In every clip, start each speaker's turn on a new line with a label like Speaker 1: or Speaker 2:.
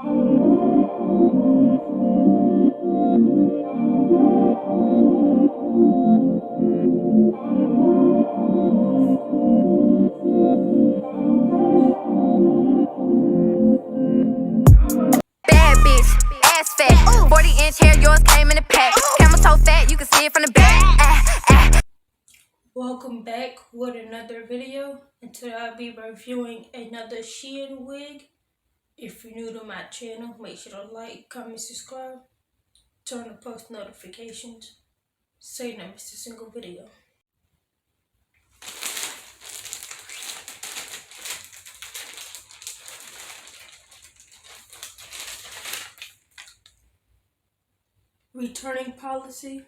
Speaker 1: Bad bitch, ass fat. 40-inch hair, yours came in a pack. Camel toe fat, you can see it from the back.
Speaker 2: Welcome back with another video, and today I'll be reviewing another Shein wig. If you're new to my channel, make sure to like, comment, subscribe, turn on post notifications so you never miss a single video. Returning policy.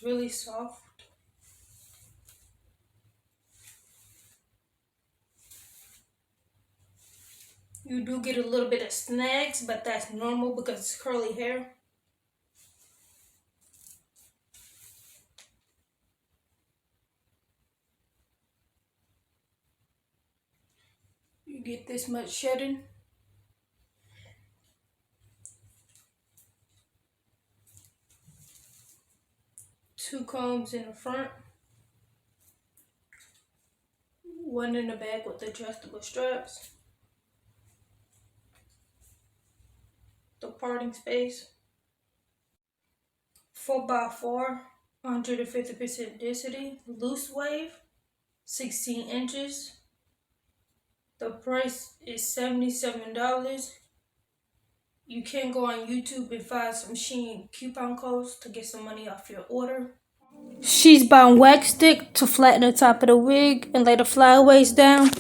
Speaker 2: Really soft. You do get a little bit of snags, but that's normal because it's curly hair. You get this much shedding. Two combs in the front, one in the back with adjustable straps, the parting space, 4x4, 150% density, loose wave, 16 inches. The price is $77. You can go on YouTube and find some Shein coupon codes to get some money off your order. She's buying wax stick to flatten the top of the wig and lay the flyaways down.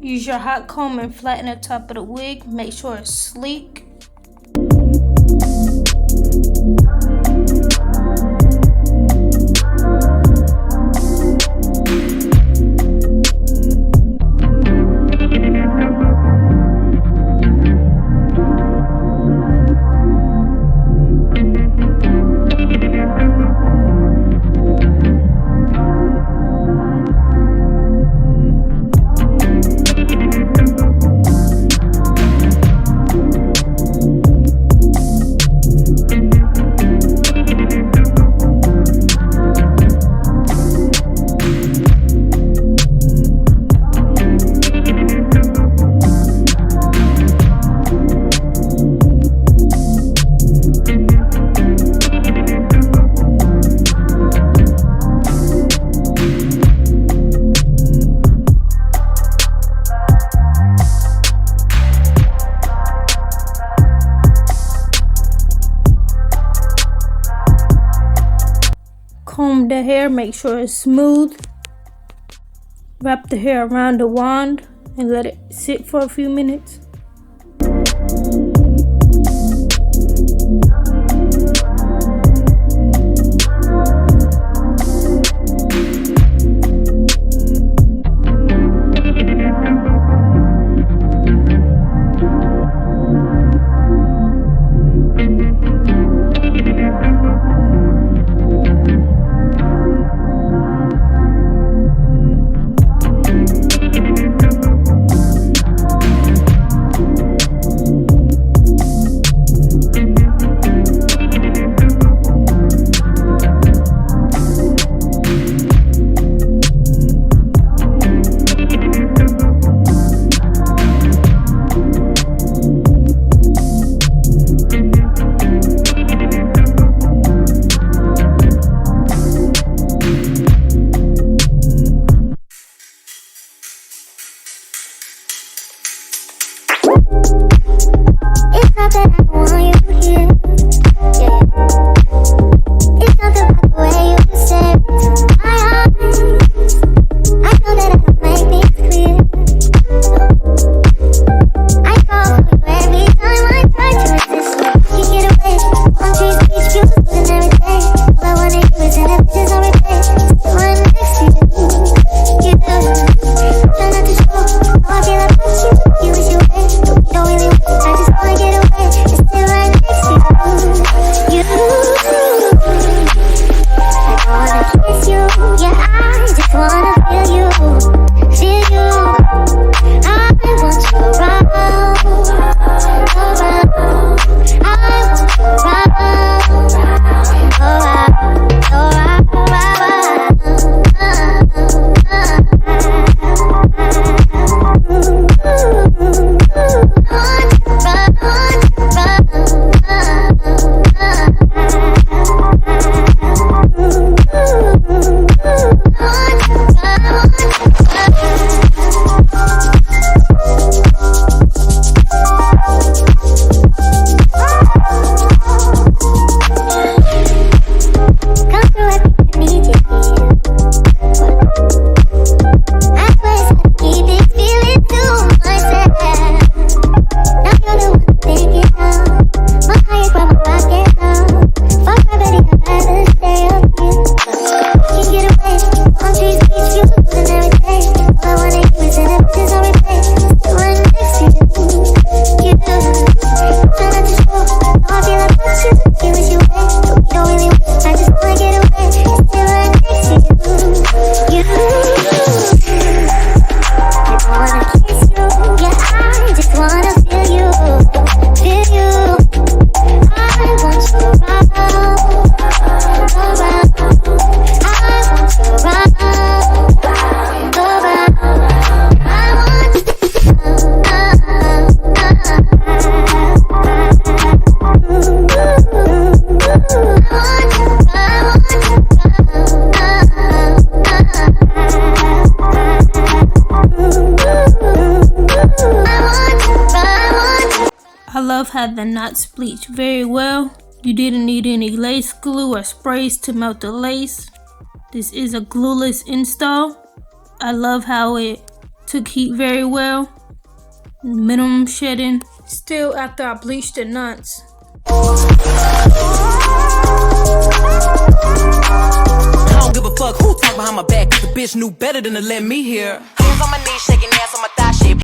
Speaker 2: Use your hot comb and flatten the top of the wig. Make sure it's sleek. Comb the hair, make sure it's smooth. Wrap the hair around the wand and let it sit for a few minutes. love how the knots bleach very well. You didn't need any lace glue or sprays to melt the lace. This is a glueless install. I love how it took heat very well. Minimum shedding. Still after I bleached the knots.
Speaker 3: I don't give a fuck who talk behind my back, 'cause the bitch knew better than to let me hear. Hands on my knees, shaking ass on my thigh shit.